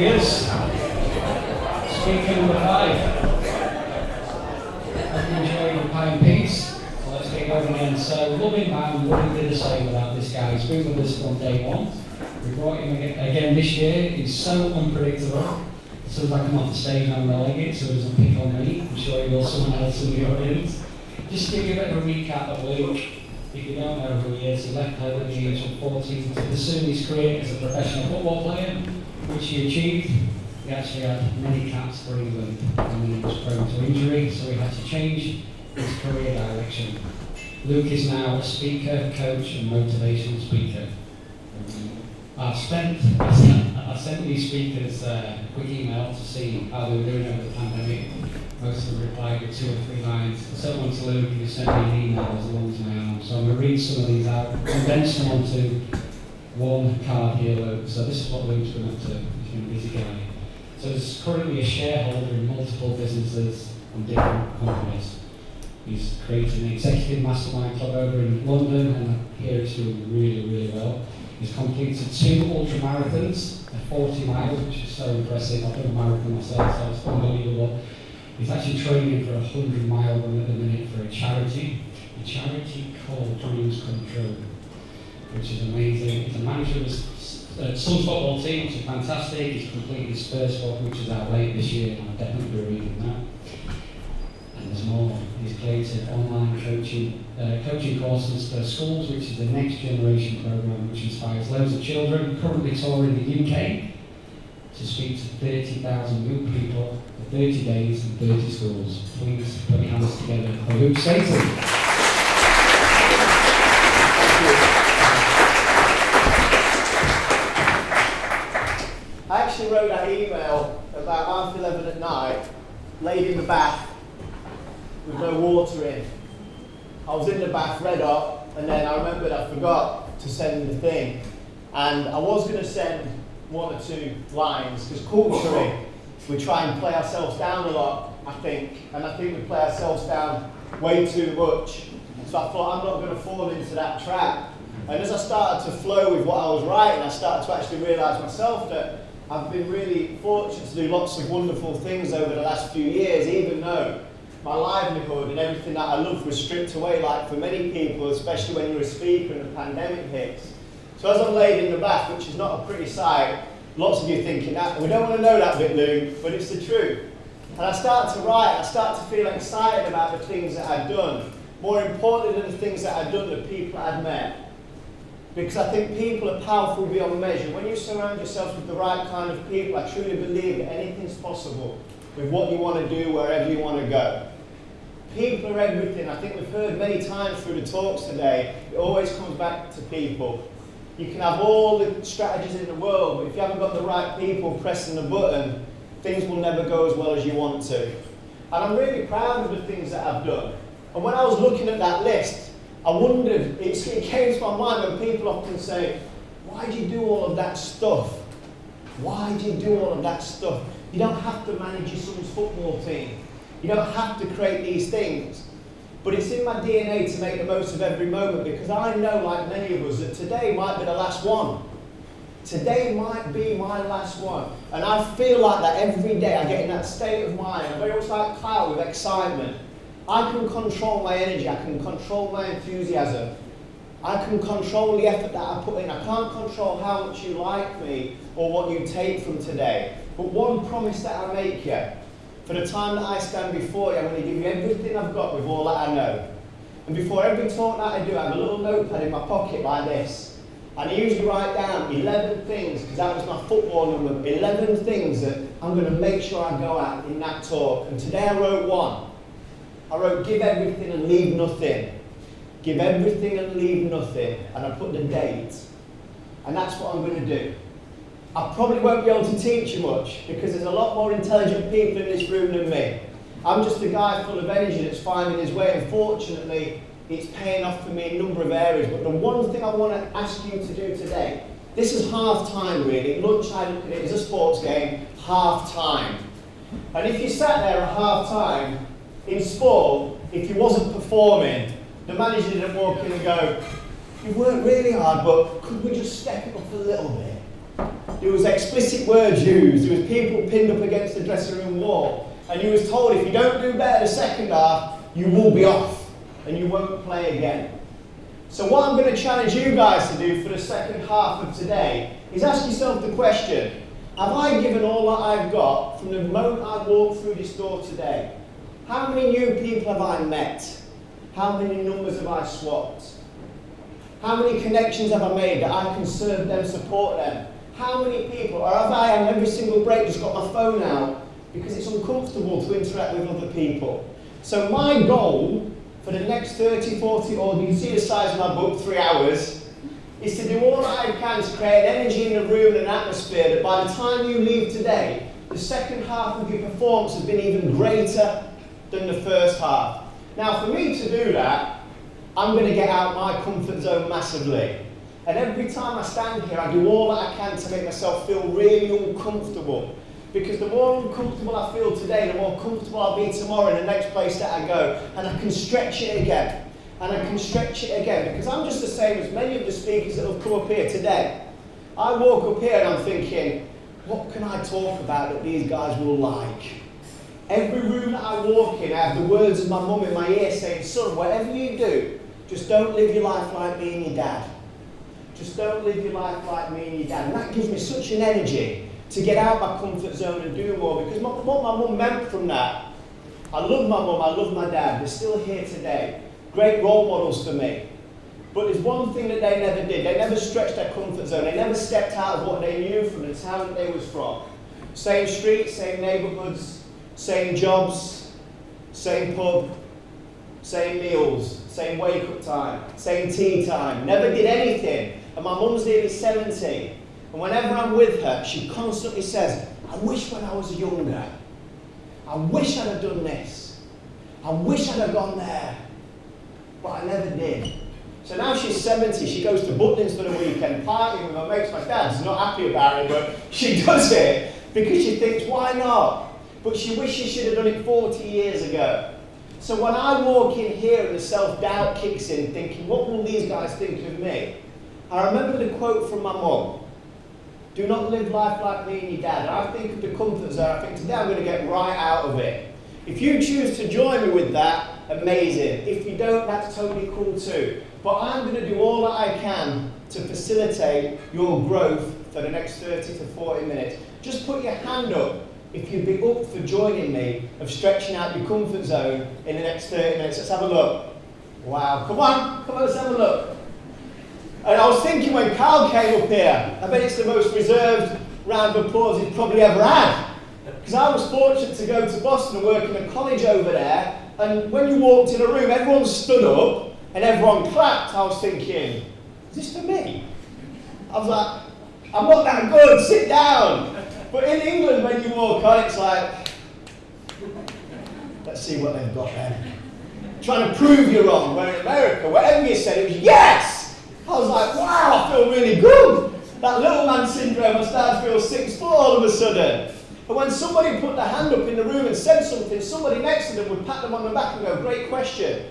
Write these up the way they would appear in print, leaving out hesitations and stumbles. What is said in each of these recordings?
he is. Speaker number 5. Hope you enjoy the pie and peas. So let's get going again. So, loving man, wouldn't be the same without this guy. He's been with us from day one. We brought him again this year. He's so unpredictable. As soon as I come off the stage, I'm rolling it, so he doesn't pick on me. I'm sure he will someone else in the audience. Just to give you a bit of a recap of Luke. If you don't know who he is, he left home at the age of 14 to pursue his career as a professional football player, which he achieved. He actually had many caps for England, and then he was prone to injury, so he had to change his career direction. Luke is now a speaker, coach, and motivational speaker. I sent these speakers a quick email to see how they were doing over the pandemic. Most of them replied with 2 or 3 lines. I sent one to Luke, who sent me an email as long as my arm. So I'm going to read some of these out, condense them onto one card here, Luke. So this is what Luke's been up to. He's been a busy guy. So he's currently a shareholder in multiple businesses and different companies. He's created an executive mastermind club over in London, and here it's doing really, really well. He's completed 2 ultra marathons at 40 miles, which is so impressive. I've done a marathon myself, so it's unbelievable. He's actually training for a 100-mile run at the minute for a charity called Dreams Come True, which is amazing. He's a manager of his son's football team, which is fantastic. He's completed his first book, which is out late this year, and I'll definitely be reading that. And there's more. He's created online coaching courses for schools, which is the next generation program, which inspires loads of children. Currently touring the UK to speak to 30,000 young people for 30 days and 30 schools. Please put your hands together for Luke Staton. I actually wrote that email about 11:30 at night, laid in the bath with no water in. I was in the bath, read up, and then I remembered I forgot to send the thing. And I was going to send 1 or 2 lines, because culturally we try and play ourselves down a lot, I think, and I think we play ourselves down way too much. So I thought, I'm not going to fall into that trap. And as I started to flow with what I was writing, I started to actually realise myself that I've been really fortunate to do lots of wonderful things over the last few years, even though my livelihood and everything that I love was stripped away, like for many people, especially when you're a speaker and the pandemic hits. So as I'm laid in the bath, which is not a pretty sight, lots of you thinking that, we don't want to know that bit, Luke, but it's the truth. And I start to write, I start to feel excited about the things that I've done, more importantly than the things that I've done, the people I've met. Because I think people are powerful beyond measure. When you surround yourself with the right kind of people, I truly believe that anything's possible with what you want to do, wherever you want to go. People are everything. I think we've heard many times through the talks today, it always comes back to people. You can have all the strategies in the world, but if you haven't got the right people pressing the button, things will never go as well as you want to. And I'm really proud of the things that I've done. And when I was looking at that list, I wondered, it came to my mind when people often say, why do you do all of that stuff? Why do you do all of that stuff? You don't have to manage your son's football team. You don't have to create these things. But it's in my DNA to make the most of every moment, because I know, like many of us, that today might be the last one. Today might be my last one. And I feel like that every day. I get in that state of mind. I'm very much like Cloud with excitement. I can control my energy. I can control my enthusiasm. I can control the effort that I put in. I can't control how much you like me or what you take from today. But one promise that I make you, for the time that I stand before you, I'm going to give you everything I've got with all that I know. And before every talk that I do, I have a little notepad in my pocket like this. And I usually write down 11 things, because that was my football number, 11 things that I'm going to make sure I go at in that talk. And today I wrote 1. I wrote, give everything and leave nothing. Give everything and leave nothing. And I put the date. And that's what I'm going to do. I probably won't be able to teach you much, because there's a lot more intelligent people in this room than me. I'm just a guy full of energy that's finding his way, and fortunately, it's paying off for me in a number of areas. But the one thing I want to ask you to do today, this is half time really. Lunch, I look at it as a sports game, half time. And if you sat there at half time, in sport, if you wasn't performing, the manager didn't walk in and go, you worked really hard, but could we just step it up a little bit? there was explicit words used, there was people pinned up against the dressing room wall, and you was told if you don't do better the second half, you will be off, and you won't play again. So what I'm going to challenge you guys to do for the second half of today is ask yourself the question, have I given all that I've got from the moment I walked through this door today? How many new people have I met? How many numbers have I swapped? How many connections have I made that I can serve them, support them? How many people, or have I on every single break just got my phone out because it's uncomfortable to interact with other people? So my goal for the next 30, 40, or you can see the size of my book, 3 hours, is to do all that I can to create energy in the room and an atmosphere that by the time you leave today, the second half of your performance has been even greater than the first half. Now for me to do that, I'm going to get out my comfort zone massively. And every time I stand here, I do all that I can to make myself feel really uncomfortable. Because the more uncomfortable I feel today, the more comfortable I'll be tomorrow in the next place that I go. And I can stretch it again. And I can stretch it again. Because I'm just the same as many of the speakers that have come up here today. I walk up here and I'm thinking, what can I talk about that these guys will like? Every room that I walk in, I have the words of my mum in my ear saying, son, whatever you do, just don't live your life like me and your dad. Just don't live your life like me and your dad. And that gives me such an energy to get out my comfort zone and do more. Because what my mum meant from that, I love my mum, I love my dad. They're still here today. Great role models for me. But there's one thing that they never did. They never stretched their comfort zone. They never stepped out of what they knew from the town that they was from. Same streets, same neighbourhoods, same jobs, same pub, same meals, same wake-up time, same tea time. Never did anything. And my mum's nearly 70. And whenever I'm with her, she constantly says, I wish when I was younger, I wish I'd have done this. I wish I'd have gone there. But I never did. So now she's 70, she goes to Butlins for the weekend, partying with her mates. My dad's not happy about it, but she does it because she thinks, why not? But she wishes she should have done it 40 years ago. So when I walk in here and the self-doubt kicks in, thinking, what will these guys think of me? I remember the quote from my mum, do not live life like me and your dad. And I think of the comfort zone, I think today I'm going to get right out of it. If you choose to join me with that, amazing. If you don't, that's totally cool too. But I'm going to do all that I can to facilitate your growth for the next 30 to 40 minutes. Just put your hand up if you'd be up for joining me of stretching out your comfort zone in the next 30 minutes. Let's have a look. Wow, come on, let's have a look. And I was thinking when Carl came up here, I bet it's the most reserved round of applause he's probably ever had. Because I was fortunate to go to Boston and work in a college over there, and when you walked in a room, everyone stood up and everyone clapped. I was thinking, is this for me? I was like, I'm not that good, sit down. But in England, when you walk on, it's like, let's see what they've got then. Trying to prove you're wrong. Where in America, whatever you said, it was yes! I was like, wow, I feel really good. That little man syndrome, I started to feel 6 foot all of a sudden. But when somebody put their hand up in the room and said something, somebody next to them would pat them on the back and go, great question.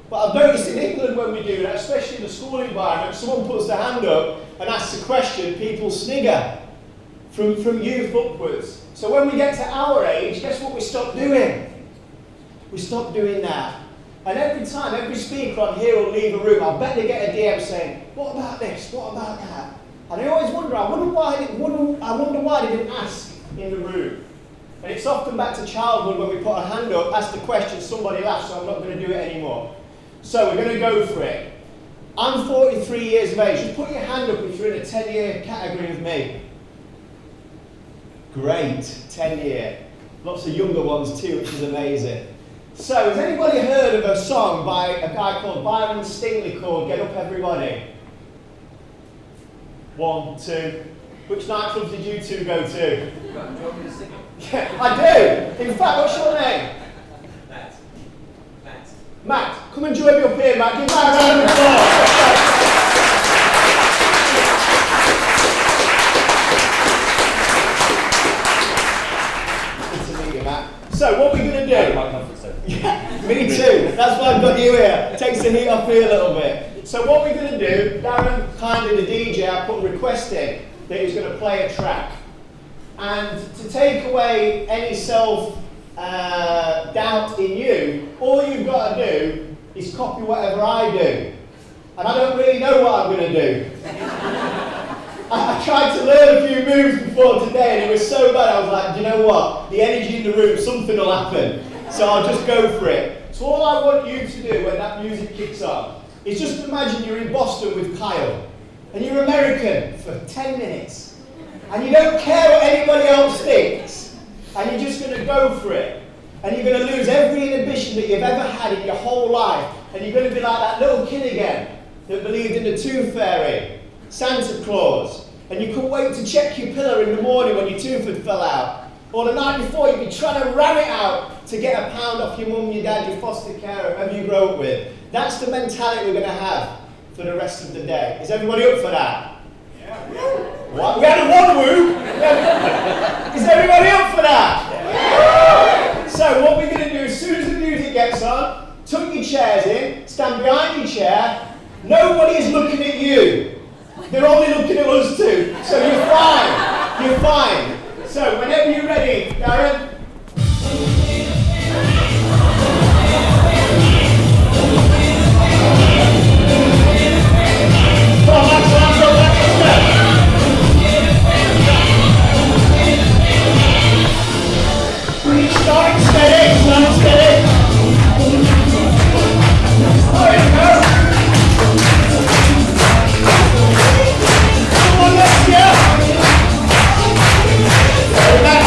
But I've noticed in England when we do that, especially in the school environment, someone puts their hand up and asks a question, people snigger from youth upwards. So when we get to our age, guess what we stop doing? We stop doing that. And every time, every speaker on here will leave a room, I'll bet they get a DM saying, what about this? What about that? And I always wonder, I wonder why they didn't ask in the room. And it's often back to childhood when we put our hand up, ask the question, somebody laughs, so I'm not going to do it anymore. So we're going to go for it. I'm 43 years of age. Just put your hand up if you're in a 10-year category with me. Great, 10-year. Lots of younger ones too, which is amazing. So, has anybody heard of a song by a guy called Byron Stingley called Get Up Everybody? 1, 2. Which nightclubs did you two go to? Do you want me to sing it? Yeah, I do. In fact, what's your name? Matt. Matt, come and join me up here, Matt. Give Matt a round of applause. Good to meet you, Matt. So, what we're going to do... Yeah, me too. That's why I've got you here. Takes the heat off me a little bit. So what we're going to do, Darren, kindly the DJ, I put a request in. that he's going to play a track. And to take away any self-doubt in you, all you've got to do is copy whatever I do. And I don't really know what I'm going to do. I tried to learn a few moves before today and it was so bad, I was like, you know what? The energy in the room, something will happen. So I'll just go for it. So all I want you to do when that music kicks on is just imagine you're in Boston with Kyle. And you're American for 10 minutes. And you don't care what anybody else thinks. And you're just going to go for it. And you're going to lose every inhibition that you've ever had in your whole life. And you're going to be like that little kid again that believed in the Tooth Fairy, Santa Claus. And you couldn't wait to check your pillow in the morning when your tooth had fell out. Or the night before, you'd be trying to ram it out to get a pound off your mum, your dad, your foster carer, whoever you grew up with. That's the mentality we're going to have for the rest of the day. Is everybody up for that? Yeah. What? We had a one woo. Is everybody up for that? Yeah. So what we're going to do, as soon as the music gets on, tuck your chairs in, stand behind your chair. Nobody is looking at you. They're only looking at us two. So you're fine. You're fine. So whenever you're ready, Darren. Come on, let's go. Start steady. There you go. Come on, let's go. Back.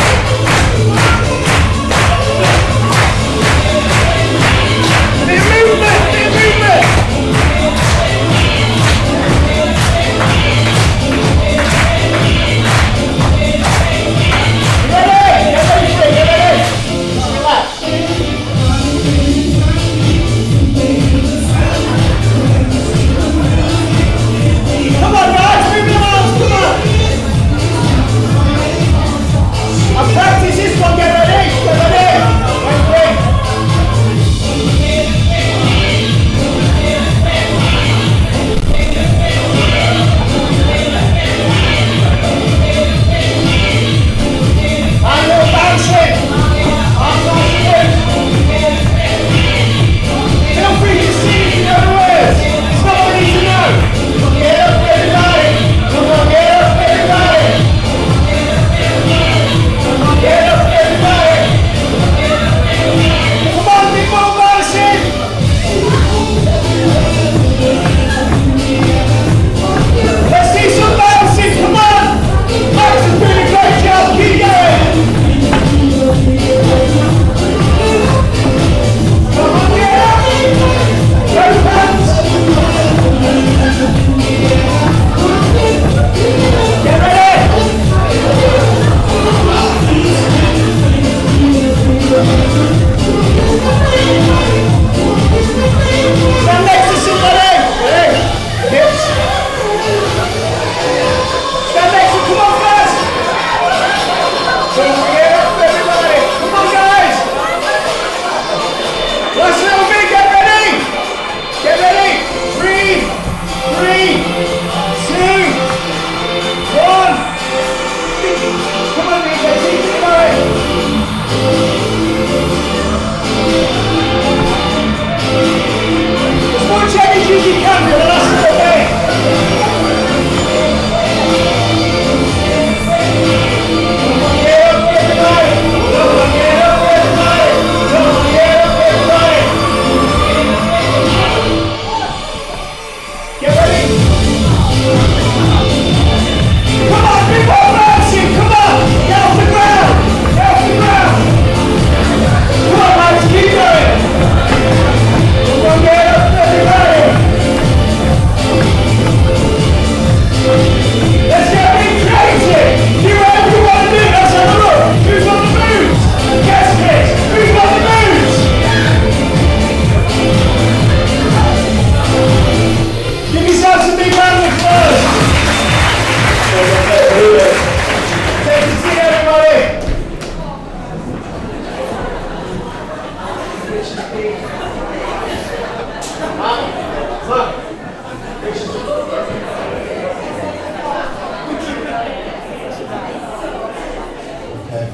Okay.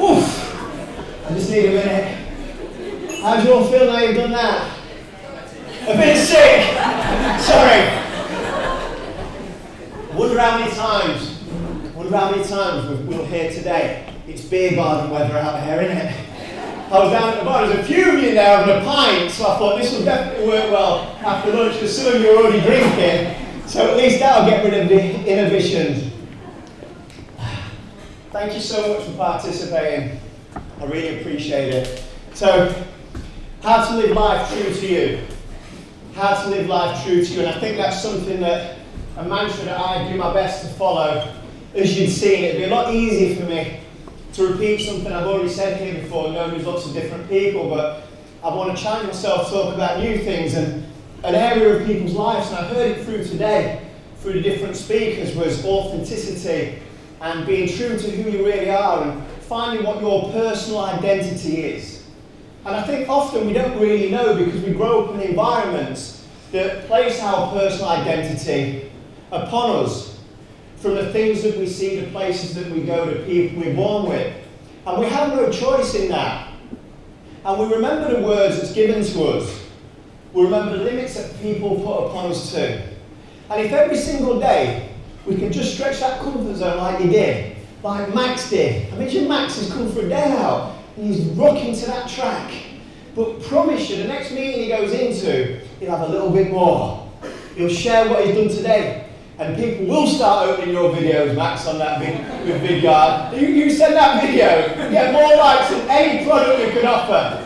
Oof. I just need a minute. How do you all feel now you've done that? A bit sick. Sorry. Wonder how many times we'll hear today. It's beer garden weather out here, isn't it? I was down at the bar, there's a few of you there having a pint, so I thought this will definitely work well after lunch because some of you are already drinking, so at least that'll get rid of the inhibitions. Thank you so much for participating. I really appreciate it. So, how to live life true to you. How to live life true to you, and I think that's something that, a mantra that I do my best to follow. As you'd seen, it'd be a lot easier for me to repeat something I've already said here before, knowing there's lots of different people, but I want to challenge myself to talk about new things, and an area of people's lives, and I heard it through today, through the different speakers, was authenticity and being true to who you really are and finding what your personal identity is. And I think often we don't really know because we grow up in environments that place our personal identity upon us. From the things that we see, the places that we go, the people we're born with. And we have no choice in that. And we remember the words that's given to us. We remember the limits that people put upon us too. And if every single day we could just stretch that comfort zone like you did, like Max did. Imagine Max has come for a day out and he's rocking to that track. But promise you, the next meeting he goes into, he'll have a little bit more. He'll share what he's done today. And people will start opening your videos, Max, on that with Vidyard. You send that video, you get more likes than any product you could offer.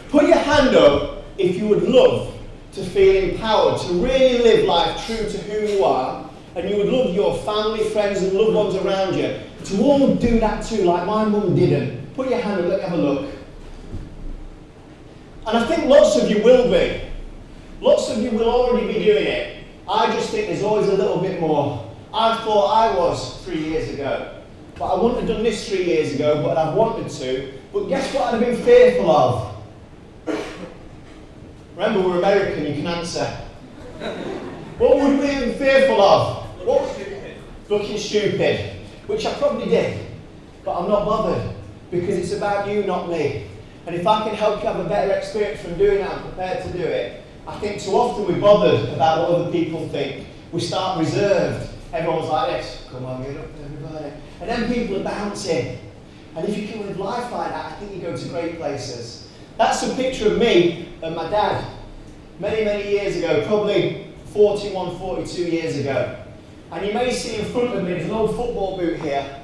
Put your hand up if you would love to feel empowered, to really live life true to who you are, and you would love your family, friends, and loved ones around you to all do that too, like my mum didn't. Put your hand up, let me have a look. And I think lots of you will be. Lots of you will already be doing it. I just think there's always a little bit more. I thought I was 3 years ago, but I wouldn't have done this 3 years ago, but I wanted to. But guess what I'd have been fearful of? Remember, we're American, you can answer. What would we have been fearful of? Looking stupid, which I probably did, but I'm not bothered, because it's about you, not me. And if I can help you have a better experience from doing that, I'm prepared to do it. I think too often we're bothered about what other people think. We start reserved. Everyone's like this. Come on, get up, everybody. And then people are bouncing. And if you can live life like that, I think you go to great places. That's a picture of me and my dad. Many, many years ago, probably 41, 42 years ago. And you may see in front of me, there's an old football boot here.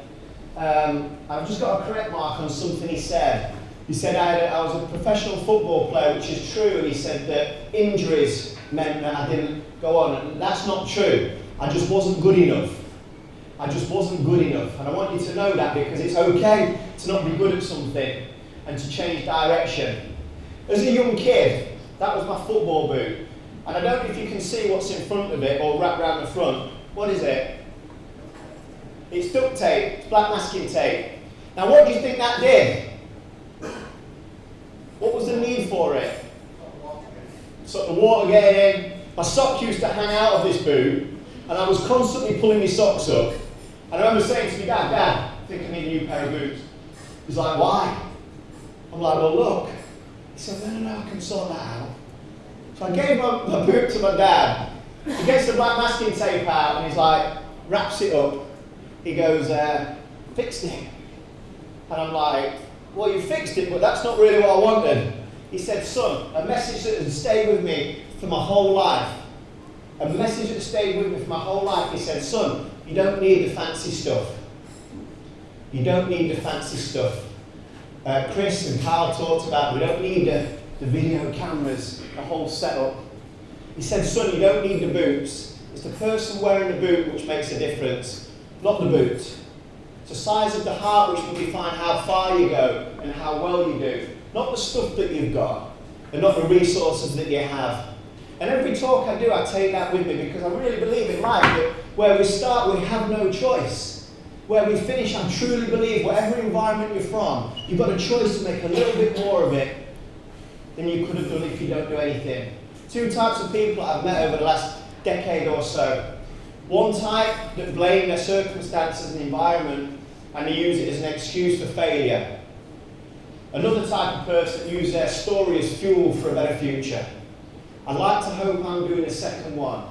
I've just got a correct mark on something he said. He said I was a professional football player, which is true, and he said that injuries meant that I didn't go on, and that's not true. I just wasn't good enough. I just wasn't good enough, and I want you to know that because it's okay to not be good at something and to change direction. As a young kid, that was my football boot, and I don't know if you can see what's in front of it or wrapped around the front. What is it? It's duct tape, it's black masking tape. Now what do you think that did? What was the need for it? So the water getting in. My sock used to hang out of this boot, and I was constantly pulling my socks up. And I remember saying to my dad, Dad, I think I need a new pair of boots. He's like, why? I'm like, well, look. He said, no, I can sort that out. So I gave my boot to my dad. He gets the black masking tape out, and he's like, wraps it up. He goes, fixed it. And I'm like, well, you fixed it, but that's not really what I wanted. He said, son, a message that has stayed with me for my whole life. A message that stayed with me for my whole life. He said, son, you don't need the fancy stuff. You don't need the fancy stuff. Chris and Carl talked about we don't need the video cameras, the whole setup. He said, son, you don't need the boots. It's the person wearing the boot which makes a difference, not the boot. It's the size of the heart which will define how far you go and how well you do. Not the stuff that you've got, and not the resources that you have. And every talk I do, I take that with me because I really believe in life that where we start, we have no choice. Where we finish, I truly believe whatever environment you're from, you've got a choice to make a little bit more of it than you could have done if you don't do anything. Two types of people I've met over the last decade or so. One type that blame their circumstances and environment and they use it as an excuse for failure. Another type of person that use their story as fuel for a better future. I'd like to hope I'm doing the second one.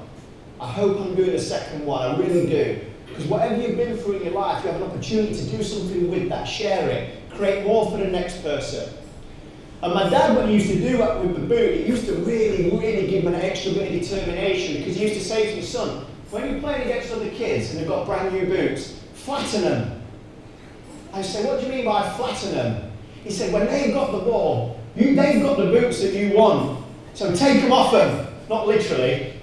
I hope I'm doing the second one, I really do. Because whatever you've been through in your life, you have an opportunity to do something with that, share it, create more for the next person. And my dad, when he used to do that with the boot, he used to really, really give me an extra bit of determination, because he used to say to me, son, when you're playing against other kids and they've got brand new boots, flatten them. I said, what do you mean by flatten them? He said, when they've got the ball, they've got the boots that you want, so take them off them, not literally.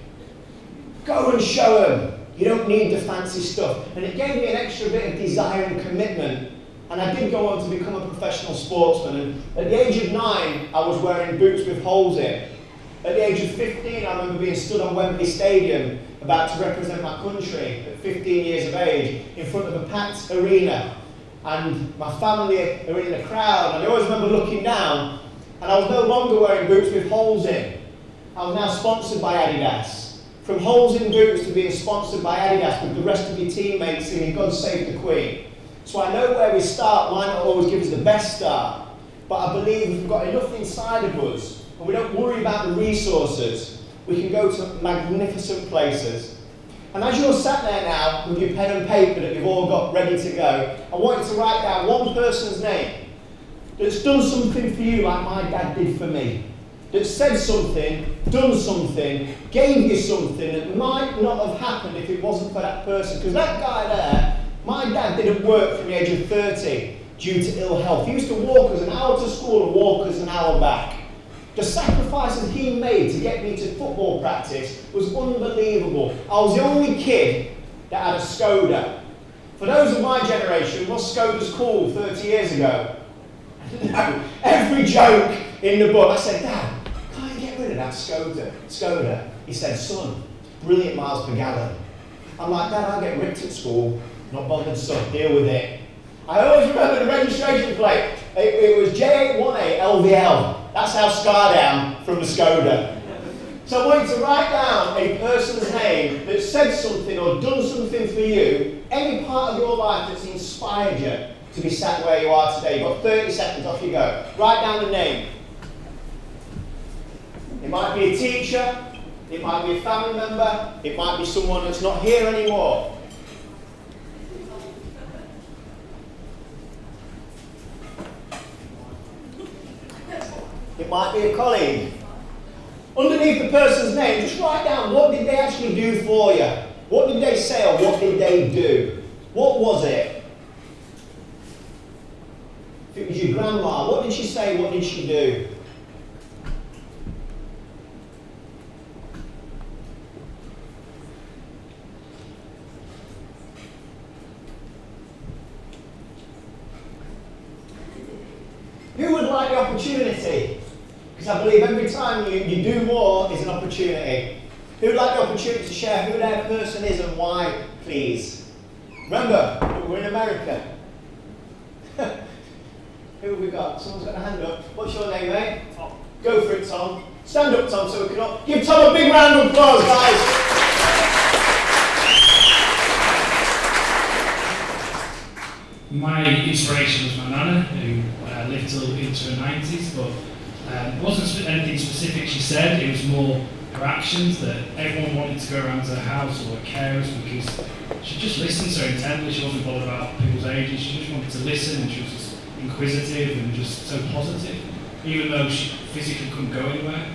Go and show them. You don't need the fancy stuff. And it gave me an extra bit of desire and commitment. And I did go on to become a professional sportsman. And at the age of 9, I was wearing boots with holes in. At the age of 15, I remember being stood on Wembley Stadium about to represent my country at 15 years of age in front of a packed arena. And my family are in the crowd. And I always remember looking down, and I was no longer wearing boots with holes in. I was now sponsored by Adidas. From holes in boots to being sponsored by Adidas with the rest of your teammates singing God Save the Queen. So I know where we start might not always give us the best start, but I believe if we've got enough inside of us and we don't worry about the resources, we can go to magnificent places. And as you're sat there now with your pen and paper that you've all got ready to go, I want you to write down one person's name that's done something for you like my dad did for me. That said something, done something, gave you something that might not have happened if it wasn't for that person. Because that guy there, my dad didn't work from the age of 30 due to ill health. He used to walk us an hour to school and walk us an hour back. The sacrifices he made to get me to football practice was unbelievable. I was the only kid that had a Skoda. For those of my generation, was Skodas cool 30 years ago? No. Every joke in the book, I said, Dad, can't you get rid of that Skoda? He said, son, brilliant miles per gallon. I'm like, Dad, I'll get ripped at school. Not bothered, son, deal with it. I always remember the registration plate. It was J818 LVL. That's how scarred I am from the Skoda. So I want you to write down a person's name that said something or done something for you, any part of your life that's inspired you to be sat where you are today. You've got 30 seconds, off you go. Write down the name. It might be a teacher, it might be a family member, it might be someone that's not here anymore. It might be a colleague. Underneath the person's name, just write down what did they actually do for you? What did they say or what did they do? What was it? If it was your grandma, what did she say, what did she do? Who would like the opportunity? Because I believe every time you do more is an opportunity. Who would like the opportunity to share who their person is and why, please? Remember, we're in America. Who have we got? Someone's got a hand up. What's your name, mate? Tom. Go for it, Tom. Stand up, Tom, so we can all give Tom a big round of applause, guys. My inspiration was my nana, who lived till into her 90s, but it wasn't anything specific she said, it was more her actions that everyone wanted to go around to her house or her carers because she just listened so intently, she wasn't bothered about people's ages, she just wanted to listen and she was just inquisitive and just so positive. Even though she physically couldn't go anywhere,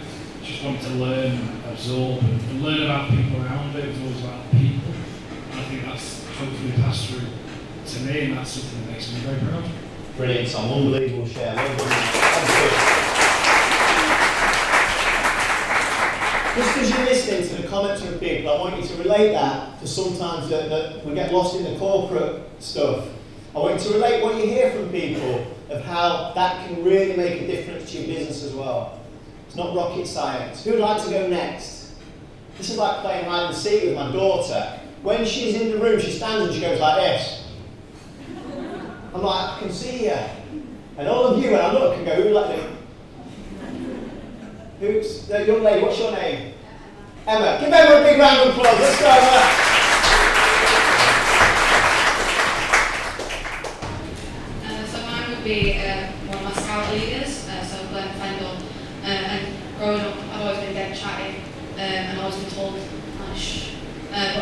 she just wanted to learn and absorb and learn about people around her. It was always about people. And I think that's hopefully passed through to me, and that's something that makes me very proud. Brilliant, Tom. Unbelievable share. Well done. Just as you're listening to the comments from people, I want you to relate that to sometimes that we get lost in the corporate stuff. I want you to relate what you hear from people of how that can really make a difference to your business as well. It's not rocket science. Who would like to go next? This is like playing hide and seek with my daughter. When she's in the room, she stands and she goes like this. I'm like, I can see you. And all of you, when I look and go, who like them? Who's the young lady? What's your name? Emma. Give Emma a big round of applause. Let's go, Emma.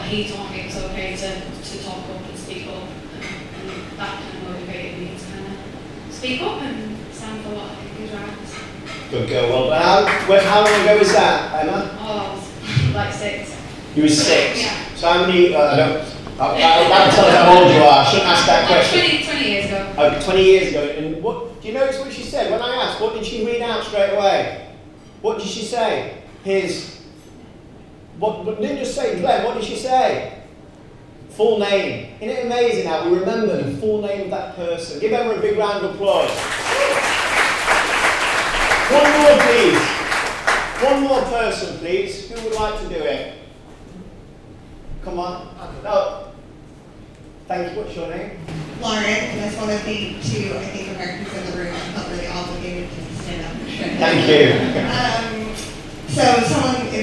he taught me it was okay to talk up and speak up, and that kind of motivated me to kind of speak up and stand for what I think is right. Good girl. Well, how long ago was that, Emma? Oh, I was like 6. You were 6? Yeah. So how many, that tells how old you are. I shouldn't ask that Like question. 20 years ago. 20 years ago. And what, do you notice what she said? When I asked, what did she read out straight away? What did she say? What didn't just say Glenn, what did she say? Full name. Isn't it amazing how we remember the full name of that person? Give Emma a big round of applause. One more, please. One more person, please. Who would like to do it? Come on. No. Thank you. What's your name? Lauren, and as one of the 2, I think, Americans in the room, I felt really obligated to stand up and share. Thank you. So it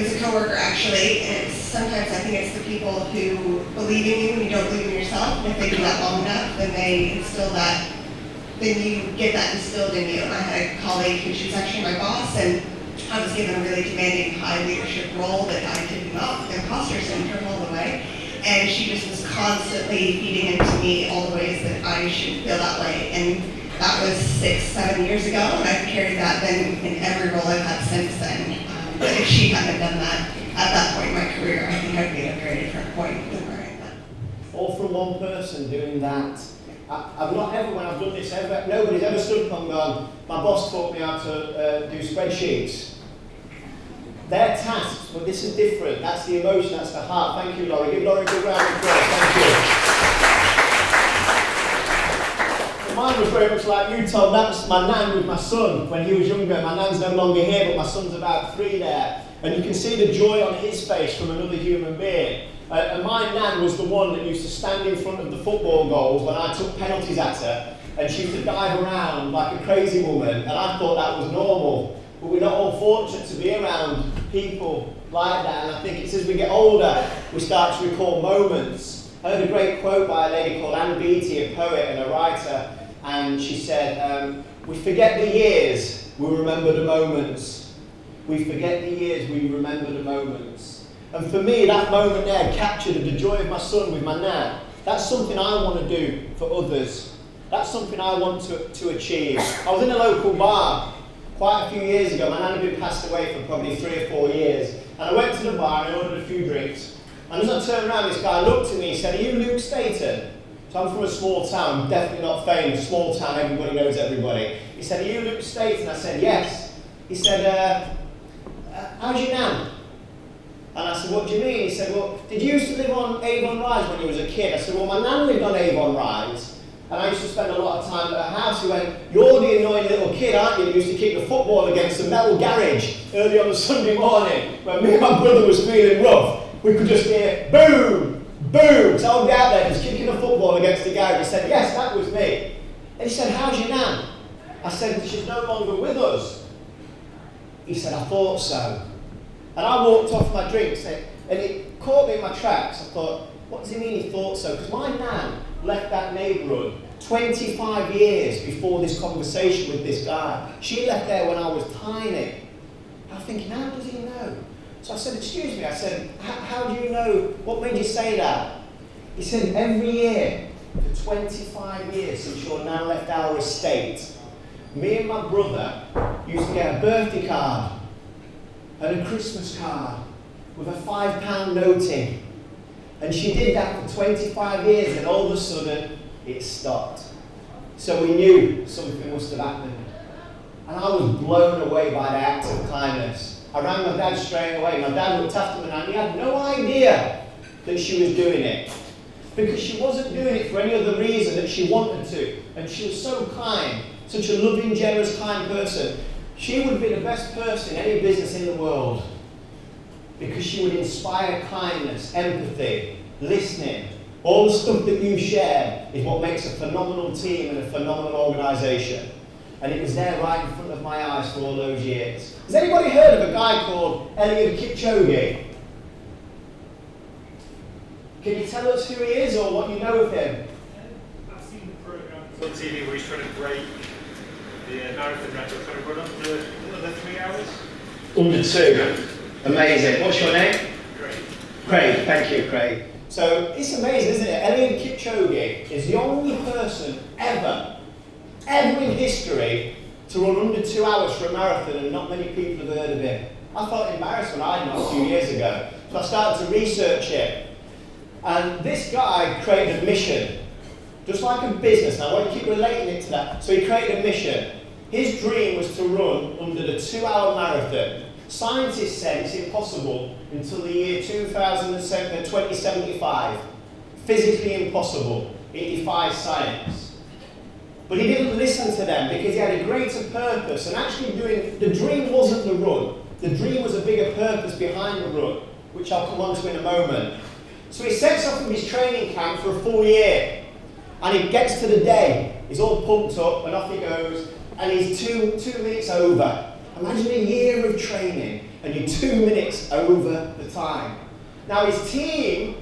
was a coworker actually, and sometimes I think it's the people who believe in you when you don't believe in yourself. And if they do that long enough, then they instill that, then you get that instilled in you. And I had a colleague who, she was actually my boss, and I was given a really demanding high leadership role that I did not, imposter syndrome all the way. And she just was constantly feeding into me all the ways that I should feel that way. And that was 6, 7 years ago, and I've carried that then in every role I've had since then. But if she hadn't done that at that point in my career, I think I'd be at a very different point than where I'm at. All from one person doing that. I've not ever, when I've done this, nobody's ever stood up and gone, my boss taught me how to do spreadsheets. They're tasks, but this is different. That's the emotion, that's the heart. Thank you, Laurie. Give Laurie a big round of applause. Thank you. Mine was very much like you, Tom. That was my nan with my son when he was younger. My nan's no longer here, but my son's about 3 there. And you can see the joy on his face from another human being. And my nan was the one that used to stand in front of the football goals when I took penalties at her. And she used to dive around like a crazy woman. And I thought that was normal. But we're not all fortunate to be around people like that. And I think it's as we get older, we start to recall moments. I heard a great quote by a lady called Anne Beattie, a poet and a writer. And she said, we forget the years, we remember the moments. We forget the years, we remember the moments. And for me, that moment there captured the joy of my son with my nan. That's something I want to do for others. That's something I want to achieve. I was in a local bar quite a few years ago. My nan had been passed away for probably 3 or 4 years. And I went to the bar and I ordered a few drinks. And as I turned around, this guy looked at me and said, are you Luke Staton? So I'm from a small town, definitely not famous, small town, everybody knows everybody. He said, are you Luke Staton? I said, yes. He said, how's your nan? And I said, what do you mean? He said, well, did you used to live on Avon Rise when you was a kid? I said, well, my nan lived on Avon Rise, and I used to spend a lot of time at her house. He went, you're the annoying little kid, aren't you, that used to kick the football against the metal garage early on a Sunday morning, when me and my brother was feeling rough. We could just hear, boom! Boom! So I would be out there just kicking a football against the garage. He said, yes, that was me. And he said, how's your nan? I said, she's no longer with us. He said, I thought so. And I walked off my drink, and it caught me in my tracks. I thought, what does he mean he thought so? Because my nan left that neighbourhood 25 years before this conversation with this guy. She left there when I was tiny. I was thinking, how does he know? So I said, excuse me, I said, how do you know, what made you say that? He said, every year, for 25 years since your nan left our estate, me and my brother used to get a birthday card and a Christmas card with a £5 note in. And she did that for 25 years, and all of a sudden, it stopped. So we knew something must have happened. And I was blown away by the act of kindness. I rang my dad straight away. My dad looked after me and he had no idea that she was doing it. Because she wasn't doing it for any other reason that she wanted to. And she was so kind, such a loving, generous, kind person. She would be the best person in any business in the world. Because she would inspire kindness, empathy, listening. All the stuff that you shared is what makes a phenomenal team and a phenomenal organisation. And it was there right in front of my eyes for all those years. Has anybody heard of a guy called Eliud Kipchoge? Can you tell us who he is or what you know of him? I've seen the program on TV where he's trying to break the marathon record, trying to run under 3 hours. Under 2. Amazing. What's your name? Great. Craig. Thank you, Craig. So it's amazing, isn't it? Eliud Kipchoge is the only person ever in history to run under 2 hours for a marathon, and not many people have heard of him. I felt embarrassed when I did it a few years ago. So I started to research it. And this guy created a mission, just like a business. Now I want to keep relating it to that. So he created a mission. His dream was to run under the 2 hour marathon. Scientists said it's impossible until the year 2075. Physically impossible. It defies science. But he didn't listen to them because he had a greater purpose. And actually the dream wasn't the run. The dream was a bigger purpose behind the run, which I'll come on to in a moment. So he sets off from his training camp for a full year. And he gets to the day. He's all pumped up and off he goes. And he's two minutes over. Imagine a year of training and you're 2 minutes over the time. Now his team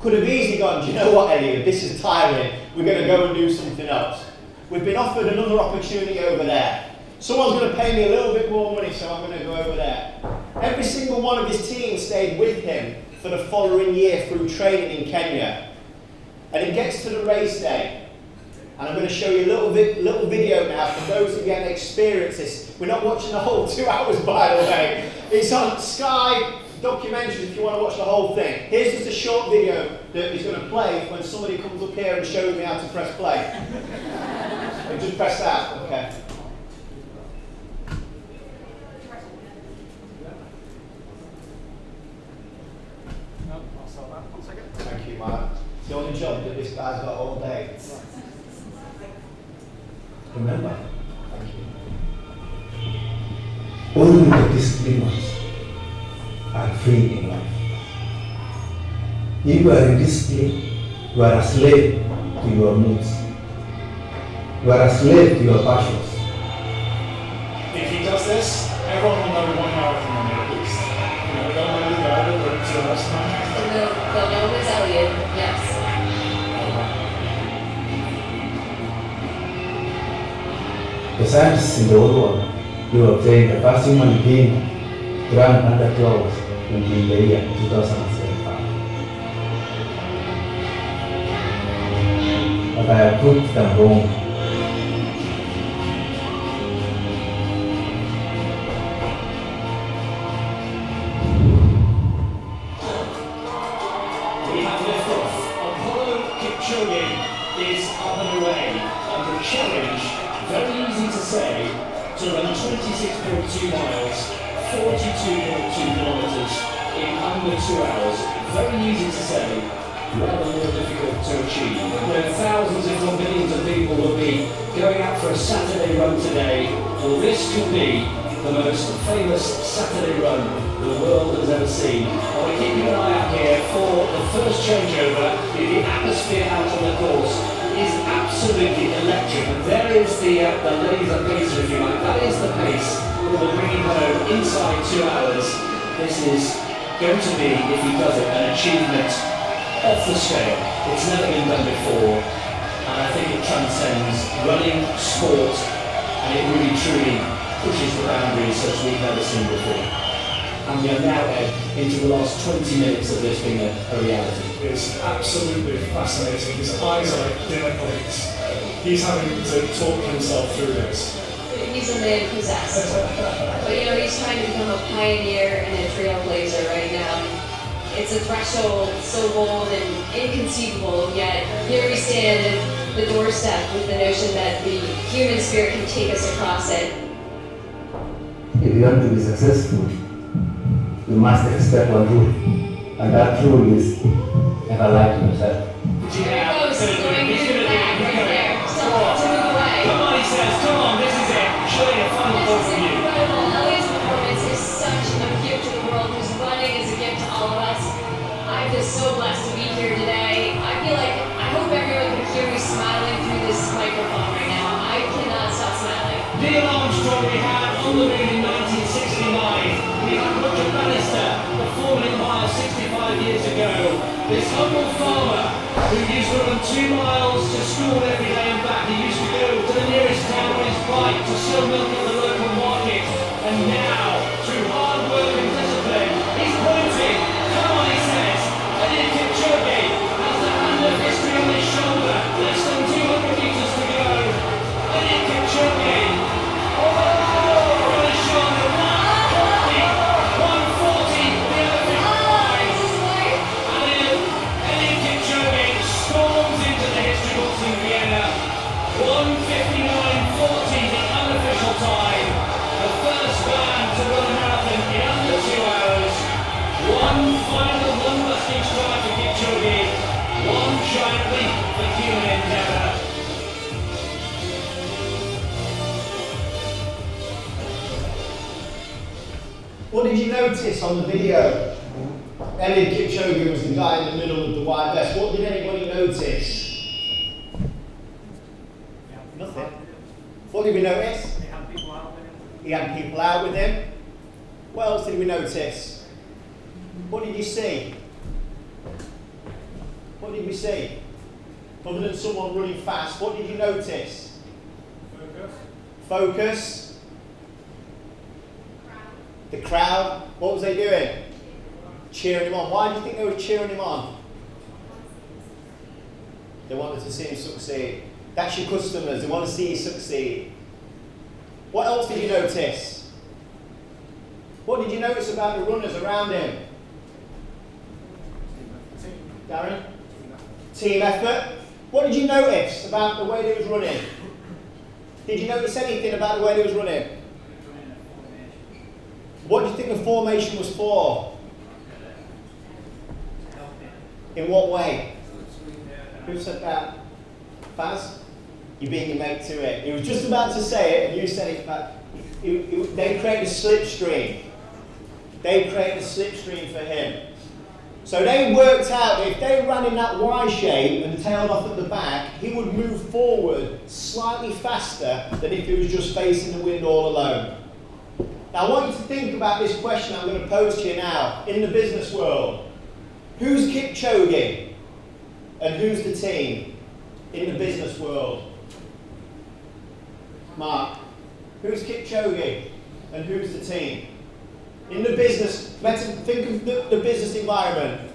could have easily gone, do you know what, Elliot, this is tiring. We're going to go and do something else. We've been offered another opportunity over there. Someone's going to pay me a little bit more money, so I'm going to go over there. Every single one of his team stayed with him for the following year through training in Kenya. And it gets to the race day. And I'm going to show you a little video now for those who haven't experienced this. We're not watching the whole 2 hours, by the way. It's on Sky Documentaries if you want to watch the whole thing. Here's just a short video that is going to play when somebody comes up here and shows me how to press play. And just press that, okay. Thank you, Mark. It's the only job that this guy's got all day. Remember? Thank you. Only the disciplined are free in life. If you are in discipline, you are a slave to your moods. You are a slave to your passions. If he does this, everyone will know 1 hour from him at least. You know, they'll know the guy that worked 2 hours from him. They'll know who's Elliot, yes. The scientists in the old world, they obtained the first human being to run under 2 hours in the year 2075. But I have proved them wrong. We have liftoff. Apollo Kipchoge is up and away. And the challenge, very easy to say, to run 26.2 miles, 42.2 kilometres in under 2 hours. Very easy to say, rather more difficult to achieve. When thousands, if not millions of people will be going out for a Saturday run today, well, this could be the most famous Saturday run the world has ever seen. And we're keeping an eye out here for the first changeover. The atmosphere out on the course is absolutely electric. And there is the laser pacer, if you like. That is the pace that we're bringing home inside 2 hours. This is going to be, if he does it, an achievement off the scale. It's never been done before. And I think it transcends running, sport, and it really truly pushes the boundaries as we've never seen before. And we are now into the last 20 minutes of this being a reality. It's absolutely fascinating. His eyes are like dinner plates. He's having to talk himself through this. He's a man possessed. But you know, he's trying to become a pioneer and a trailblazer right now. It's a threshold so bold and inconceivable, yet here we stand at the doorstep with the notion that the human spirit can take us across it. If you want to be successful, you must expect one rule, and that rule is never lie to yourself. Here he goes, going through that right there. Something to move away. Come on, he says, come on, this is it. Showing a final This point is from you. incredible. Elliott's performance is such a gift to the world. His running is a gift to all of us. I'm just so blessed to be here today. I feel like, I hope everyone can hear me smiling through this microphone right now. I cannot stop smiling. Neil Armstrong we had on the moon in 1969. We had Roger Bannister performing miles 65 years ago. This humble farmer who used to run 2 miles to school every day and back. He used to go to the nearest town on his bike to sell milk at the local market. And now, through hard work and discipline, he's pointing. Come on, he says. Eliud Kipchoge this on the video. Eliud Kipchoge was the guy in the middle of the white vest. What did anybody notice? Nothing. What did we notice? They have people out with him. He had people out with him. What else did we notice? What did you see? What did we see? Other than someone running fast, what did you notice? Focus. Focus. The crowd. What was they doing? Cheering him on. Why do you think they were cheering him on? They wanted to see him succeed. That's your customers. They want to see you succeed. What else did you notice? What did you notice about the runners around him? Darren? Team effort. What did you notice about the way they was running? Did you notice anything about the way they was running? What do you think the formation was for? In what way? Who said that? Faz? You beat your mate to it. He was just about to say it, and you said it back. They created a slipstream. They created a slipstream for him. So they worked out that if they ran in that Y shape and tailed off at the back, he would move forward slightly faster than if he was just facing the wind all alone. Now I want you to think about this question I'm going to pose to you now. In the business world, who's Kipchoge and who's the team in the business world? Mark, who's Kipchoge and who's the team? In the business, think of the business environment.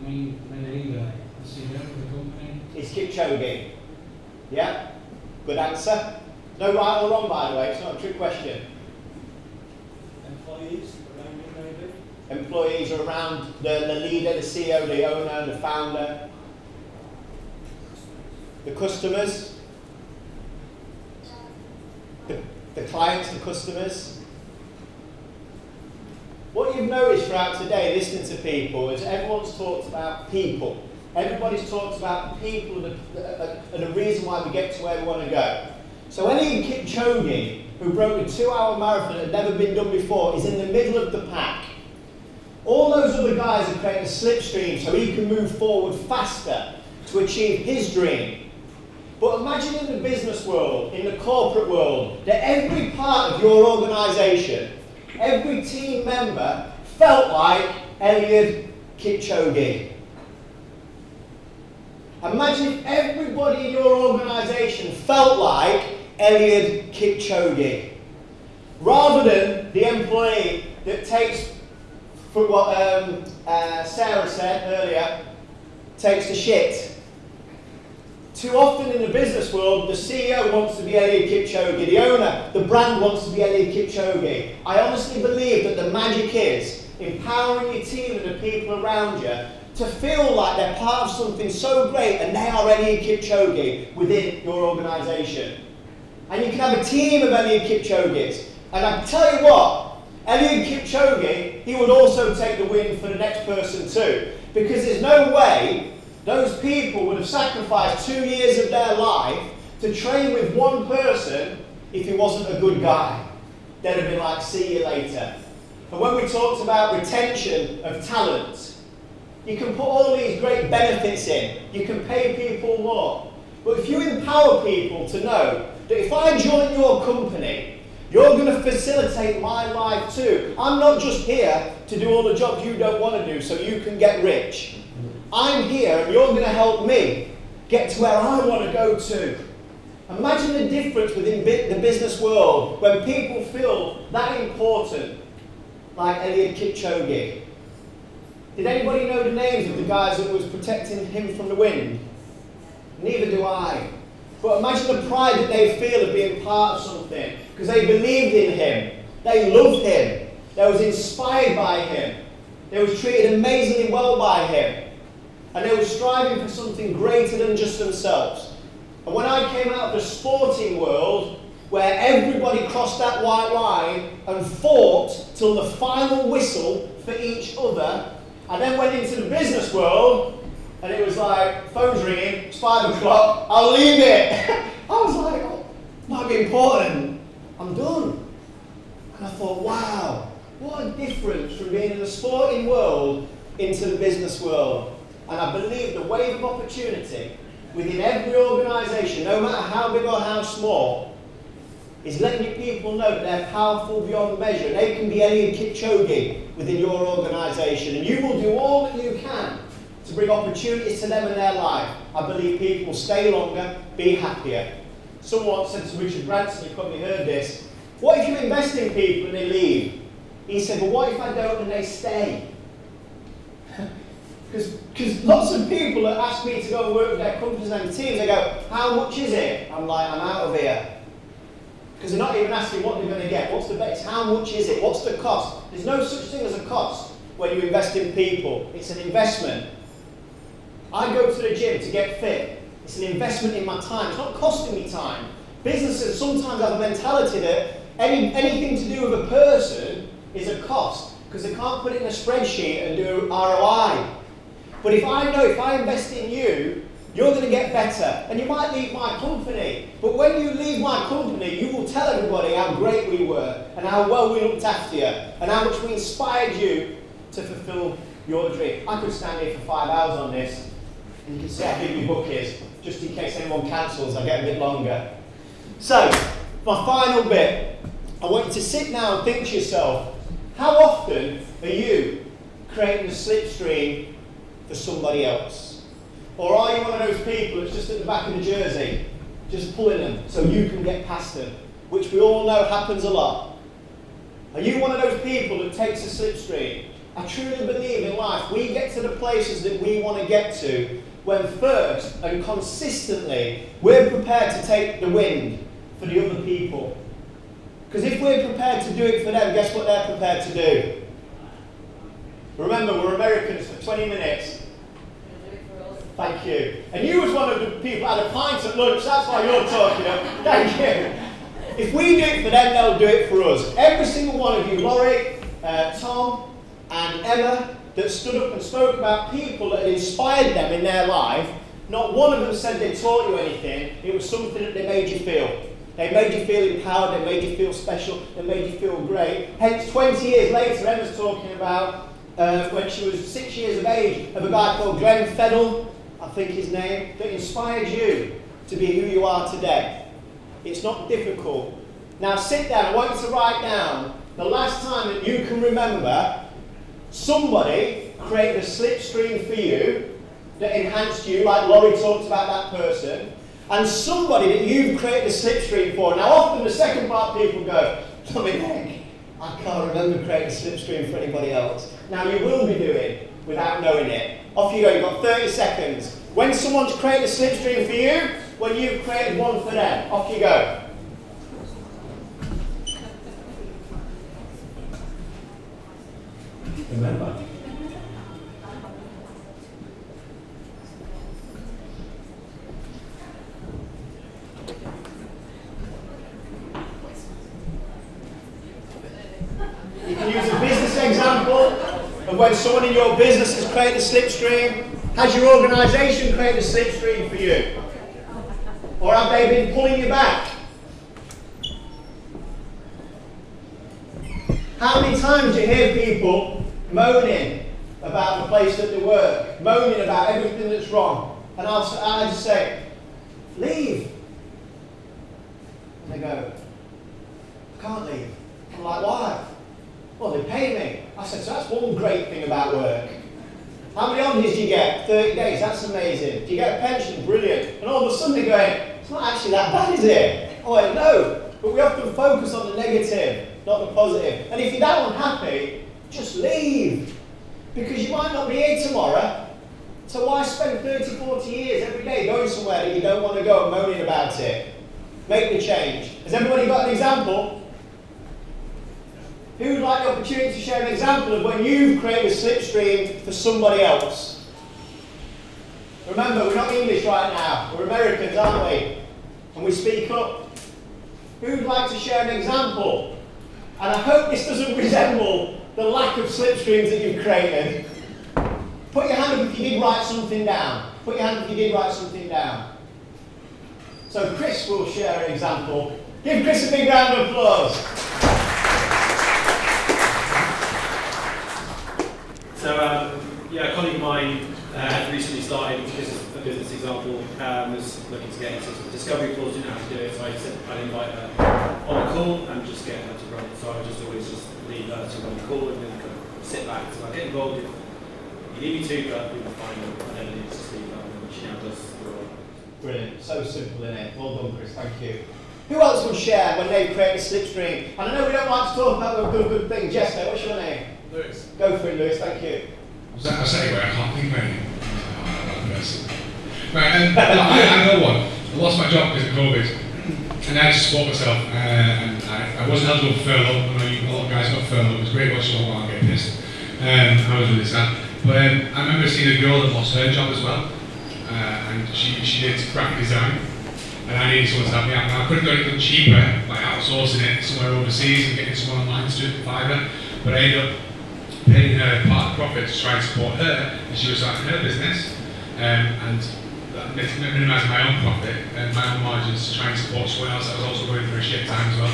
The main leader, the CEO of the company. It's Kipchoge. Yeah? Good answer. No right or wrong, by the way, it's not a trick question. Employees around him, maybe? Employees are around the leader, the CEO, the owner, the founder. The customers. The clients, the customers. What you've noticed throughout today, listening to people, is everyone's talked about people. Everybody's talked about people and the reason why we get to where we want to go. So Eliud Kipchoge, who broke a 2-hour marathon that had never been done before, is in the middle of the pack. All those other guys are creating a slipstream so he can move forward faster to achieve his dream. But imagine in the business world, in the corporate world, that every part of your organisation, every team member felt like Eliud Kipchoge. Imagine if everybody in your organisation felt like Eliud Kipchoge. Rather than the employee that takes, for what Sarah said earlier, takes the shit. Too often in the business world, the CEO wants to be Eliud Kipchoge, the owner, the brand wants to be Eliud Kipchoge. I honestly believe that the magic is empowering your team and the people around you to feel like they're part of something so great and they are Eliud Kipchoge within your organisation. And you can have a team of Eliud Kipchoges. And I tell you what, Eliud Kipchoge, he would also take the win for the next person too. Because there's no way those people would have sacrificed 2 years of their life to train with one person if he wasn't a good guy. They'd have been like, see you later. And when we talked about retention of talent, you can put all these great benefits in. You can pay people more. But if you empower people to know that if I join your company, you're going to facilitate my life too. I'm not just here to do all the jobs you don't want to do so you can get rich. I'm here and you're going to help me get to where I want to go to. Imagine the difference within the business world when people feel that important, like Eliud Kipchoge. Did anybody know the names of the guys that was protecting him from the wind? Neither do I. But imagine the pride that they feel of being part of something, because they believed in him, they loved him, they was inspired by him, they was treated amazingly well by him. And they were striving for something greater than just themselves. And when I came out of the sporting world, where everybody crossed that white line and fought till the final whistle for each other, I then went into the business world, and it was like, phone's ringing, it's 5 o'clock, I'll leave it. I was like, oh, might be important. I'm I'm done. And I thought, wow, what a difference from being in the sporting world into the business world. And I believe the wave of opportunity within every organisation, no matter how big or how small, is letting your people know that they're powerful beyond measure. They can be Eliud Kipchoge within your organisation, and you will do all that you can to bring opportunities to them in their life. I believe people will stay longer, be happier. Someone said to Richard Branson, you probably heard this, what if you invest in people and they leave? He said, well, what if I don't and they stay? Because lots of people that ask me to go and work with their companies and teams, they go, how much is it? I'm like, I'm out of here. Because they're not even asking what they're going to get. What's the best? How much is it? What's the cost? There's no such thing as a cost when you invest in people. It's an investment. I go to the gym to get fit. It's an investment in my time. It's not costing me time. Businesses sometimes have a mentality that anything to do with a person is a cost because they can't put it in a spreadsheet and do ROI. But if I know if I invest in you, you're going to get better. And you might leave my company. But when you leave my company, you will tell everybody how great we were and how well we looked after you and how much we inspired you to fulfill your dream. I could stand here for 5 hours on this. And you can see how big my book is. Just in case anyone cancels, I get a bit longer. So, my final bit. I want you to sit now and think to yourself, how often are you creating a slipstream for somebody else? Or are you one of those people that's just at the back of the jersey, just pulling them so you can get past them, which we all know happens a lot? Are you one of those people that takes a slipstream? I truly believe in life we get to the places that we want to get to when first and consistently we're prepared to take the wind for the other people. Because if we're prepared to do it for them, guess what they're prepared to do? Remember, we're Americans for 20 minutes. Thank you. And you was one of the people that had a pint at lunch, that's why you're talking. Thank you. If we do it for them, they'll do it for us. Every single one of you, Laurie, Tom, and Emma, that stood up and spoke about people that had inspired them in their life, not one of them said they taught you anything. It was something that they made you feel. They made you feel empowered, they made you feel special, they made you feel great. Hence, 20 years later, Emma's talking about when she was 6 years of age, of a guy called Glenn Fennell, I think his name, that inspired you to be who you are today. It's not difficult. Now sit down, I want you to write down the last time that you can remember somebody created a slipstream for you that enhanced you, like Laurie talked about that person, and somebody that you've created a slipstream for. Now often the second part people go, I can't remember creating a slipstream for anybody else. Now you will be doing without knowing it. Off you go, you've got 30 seconds. When someone's created a slipstream for you, when you've created one for them, off you go. Remember. You can use a business example of when someone in your business has created a slipstream. Has your organisation created a slipstream for you? Or have they been pulling you back? How many times do you hear people moaning about the place that they work, moaning about everything that's wrong? And I just say, leave. And they go, I can't leave. I'm like, why? Well, they pay me. I said, so that's one great thing about work. How many holidays do you get? 30 days, that's amazing. Do you get a pension? Brilliant. And all of a sudden they're going, it's not actually that bad, is it? I went, no. But we often focus on the negative, not the positive. And if you're that unhappy, just leave. Because you might not be here tomorrow. So why spend 30, 40 years every day going somewhere that you don't want to go and moaning about it? Make the change. Has everybody got an example? Who would like the opportunity to share an example of when you've created a slipstream for somebody else? Remember, we're not English right now. We're Americans, aren't we? And we speak up. Who would like to share an example? And I hope this doesn't resemble the lack of slipstreams that you've created. Put your hand up if you did write something down. Put your hand up if you did write something down. So Chris will share an example Give Chris a big round of applause. So, yeah, a colleague of mine had recently started a business example, was looking to get into some discovery calls, didn't know how to do it, so I said I'd invite her on a call and just get her to run it. So I would just always just leave her to run the call and then kind of sit back. So I get involved if you need me to, but we will find it. I don't need to just leave her, and she now does the role. Brilliant. So simple, isn't it? Well done, Chris. Thank you. Who else would share when they create a slipstream? And I know we don't like to talk about the good things. Jessica, what's your name? Lewis. Go for it, Lewis. Thank you. I say where I can't think of anything. Right, I know one. I lost my job because of COVID, and I had to support myself. And I wasn't eligible for furlough. I know a lot of guys got furlough. It was great watching all while I get pissed. I was really sad. But I remember seeing a girl that lost her job as well, and she did graphic design. And I needed someone to help me out. Now I could have done it cheaper, like outsourcing it somewhere overseas and getting someone online to do it for Fiverr. But I ended up paying her part of the profit to try and support her, and she was starting her business, and minimising my own profit and my own margins to try and support someone else that was also going through a shit time as well.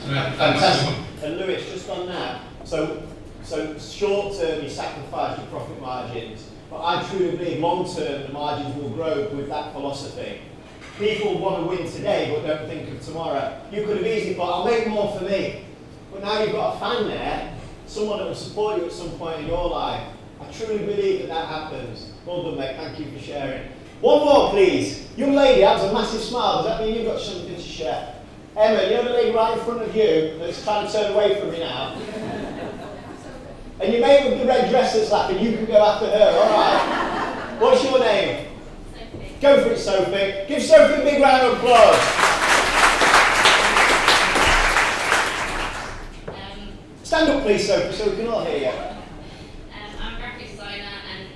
So fantastic. And Lewis, just on that, so short term you sacrifice your profit margins, but I truly believe long term the margins will grow with that philosophy. People want to win today but don't think of tomorrow. You could have easily thought, I'll make more for me, but now you've got a fan there, someone that will support you at some point in your life. I truly believe that happens. Well done, mate. Thank you for sharing. One more, please. Young lady has a massive smile. Does that mean you've got something to share? Emma, you know the lady right in front of you that's trying to turn away from me now? And your mate with the red dress that's laughing, you can go after her. All right. What's your name? Sophie. Go for it, Sophie. Give Sophie a big round of applause. Stand up, please, Sophie, so we can all hear you. I'm a graphic designer, and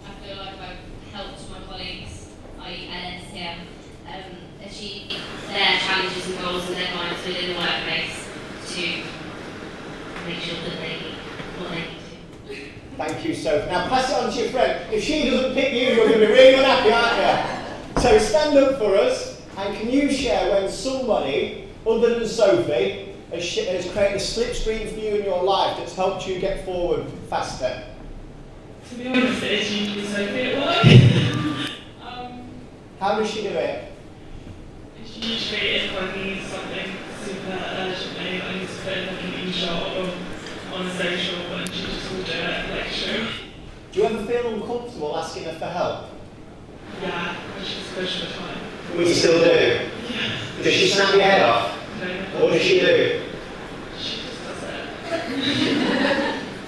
I feel like I've helped my colleagues, i.e. editors here, achieve their challenges and goals and deadlines within the workplace to make sure that they get what they need to. Thank you, Sophie. Now pass it on to your friend. If she doesn't pick you, you're going to be really unhappy, aren't you? So stand up for us, and can you share when somebody, other than Sophie, has created a slipstream for you in your life that's helped you get forward faster? To be honest, it's usually Sophie at work. How does she do it? It's usually if I need something super urgently, I need to put in like an e-shot or on a social, and she just will do it like show. Do you ever feel uncomfortable asking her for help? Yeah, I just push the time. Will you still do? Yeah. Does she snap your head off? No. What does she do? She just does it.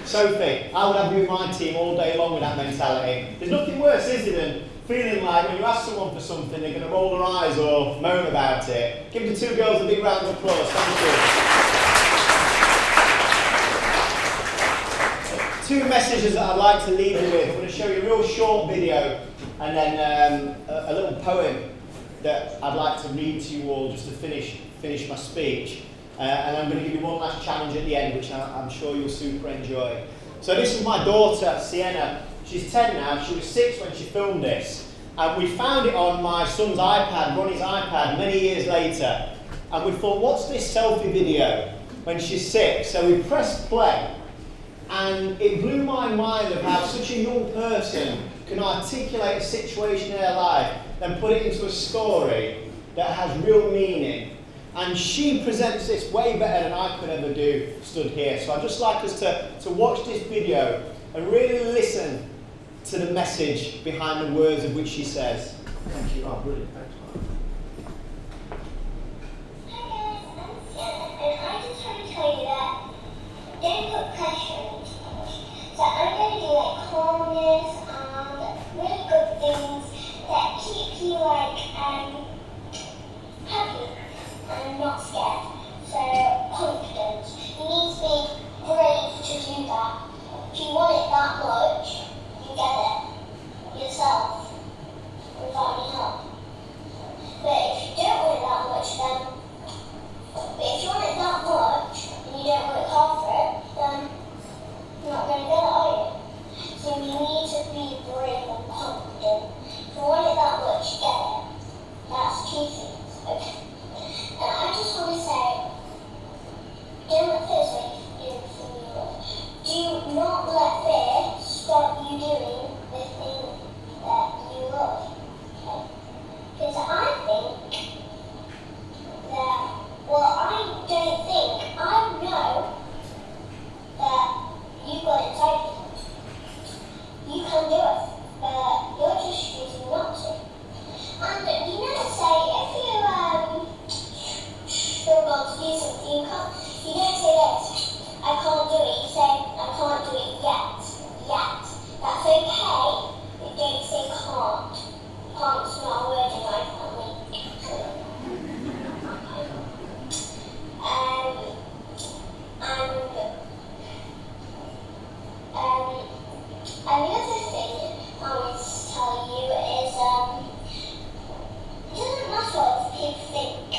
Sophie, I would have you in my team all day long with that mentality. There's nothing worse, is there, than feeling like when you ask someone for something, they're going to roll their eyes or moan about it. Give the two girls a big round of applause. Thank you. Two messages that I'd like to leave you with. I'm going to show you a real short video and then a little poem that I'd like to read to you all just to finish my speech. And I'm going to give you one last challenge at the end, which I'm sure you'll super enjoy. So this is my daughter, Sienna. She's 10 now. She was 6 when she filmed this. And we found it on my son's iPad, Ronnie's iPad, many years later. And we thought, what's this selfie video when she's 6? So we pressed play. And it blew my mind of how such a young person can articulate a situation in their life, then put it into a story that has real meaning. And she presents this way better than I could ever do stood here. So I'd just like us to watch this video and really listen to the message behind the words of which she says. Thank you. Oh, brilliant. Thanks, Mark. And I just want to tell you that don't put pressure on it. So I'm going to do like calmness and really good things that keep you like happy and not scared. So confidence. You need to be brave to do that. If you want it that much, you get it yourself without any help. But if you don't want it that much, then if you want it that much and you don't work hard for it, then you're not going to get it, are you? So you need to be brave and confident. If you want it that much, get it. That's two things. Okay. And I doing the thing that you love. Because I think that, well, I don't think, I know that you've got it inside you. You can do it, but you're just choosing not to. And you never say, if you struggle to do something, you don't say this, I can't do it. You say, I can't do it yet. That's okay, but don't say can't. Can't's not a word in my family. And the other thing I want to tell you is, it doesn't matter what people think.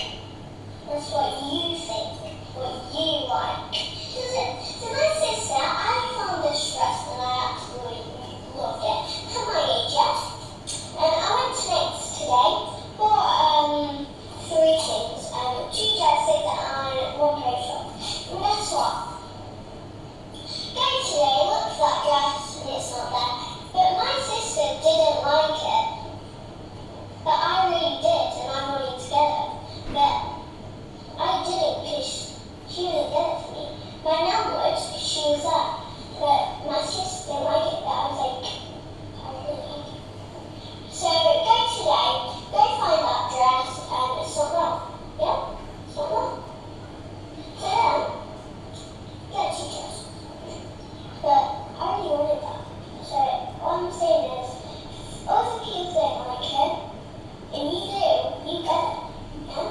That's what you think, what you like. So my sister, I found her stressed and I absolutely loved it. At my age, yes. And I went to Next today, bought 3 things, 2 dresses and 1 pair of shorts. And guess what? Go today, look for that dress and it's not there. But my sister didn't like it. But I really did and I'm wanting to get it. But I didn't because she didn't get it for me. My mum would because she was there. But my sister didn't like it, but I was like, I really like it. So go today, go find that dress and it's not wrong. Yeah? It's not wrong. So then, get 2 dresses. But I really wanted that. So what I'm saying is, other people don't like it, and you do, you get it. Yeah?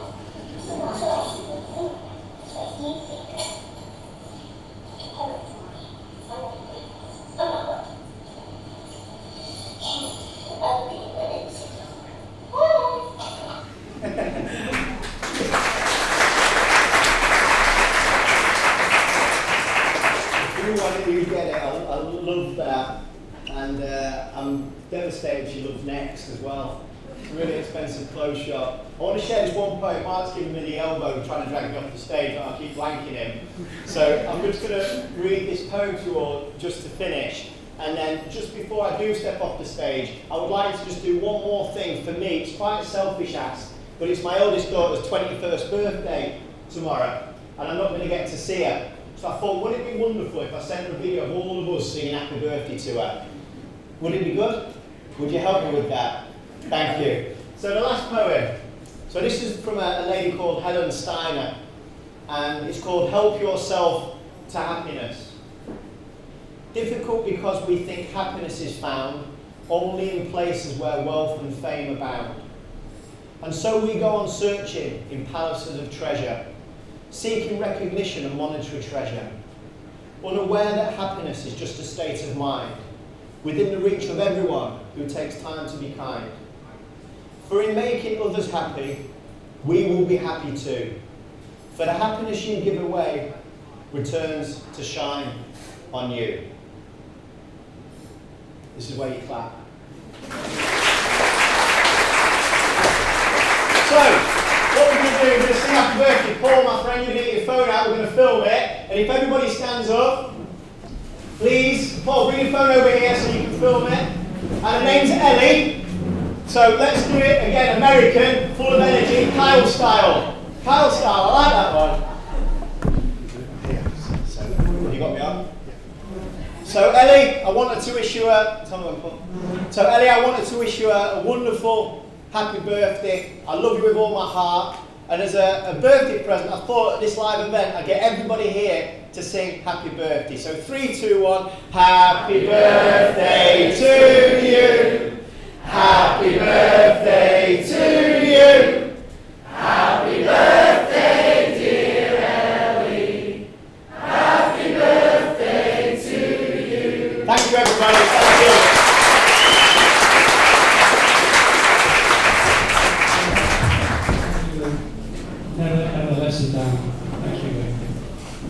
So that's what I think. That's what you think. I'm not good. I'll be minutes. You get it. I love that, and I'm devastated she loves Next as well. It's a really expensive clothes shop. I want to share this one poem. Mark's giving me the elbow trying to drag me off the stage, and I keep blanking him. So I'm just going to read this poem to you all just to finish, and then just before I do step off the stage, I would like to just do one more thing for me. It's quite a selfish ask, but it's my oldest daughter's 21st birthday tomorrow, and I'm not going to get to see her. So I thought, wouldn't it be wonderful if I sent her a video of all of us singing happy birthday to her? Would it be good? Would you help me with that? Thank you. So the last poem. So this is from a lady called Helen Steiner, and it's called Help Yourself to Happiness. Difficult because we think happiness is found only in places where wealth and fame abound. And so we go on searching in palaces of treasure, seeking recognition and monetary treasure, unaware that happiness is just a state of mind, within the reach of everyone who takes time to be kind. For in making others happy, we will be happy too. For the happiness you give away returns to shine on you. This is where you clap. So, what we're going to do, we're going to sing happy birthday. Paul, my friend, you're going to get your phone out, we're going to film it. And if everybody stands up, please, Paul, bring your phone over here so you can film it. And her name's Ellie. So let's do it again, American, full of energy, Kyle style. Kyle style, I like that one. So, you got me on? So Ellie, I wanted to wish you a wonderful happy birthday. I love you with all my heart. And as a birthday present, I thought at this live event I'd get everybody here to sing happy birthday. So 3, 2, 1. Happy birthday to you. Happy birthday to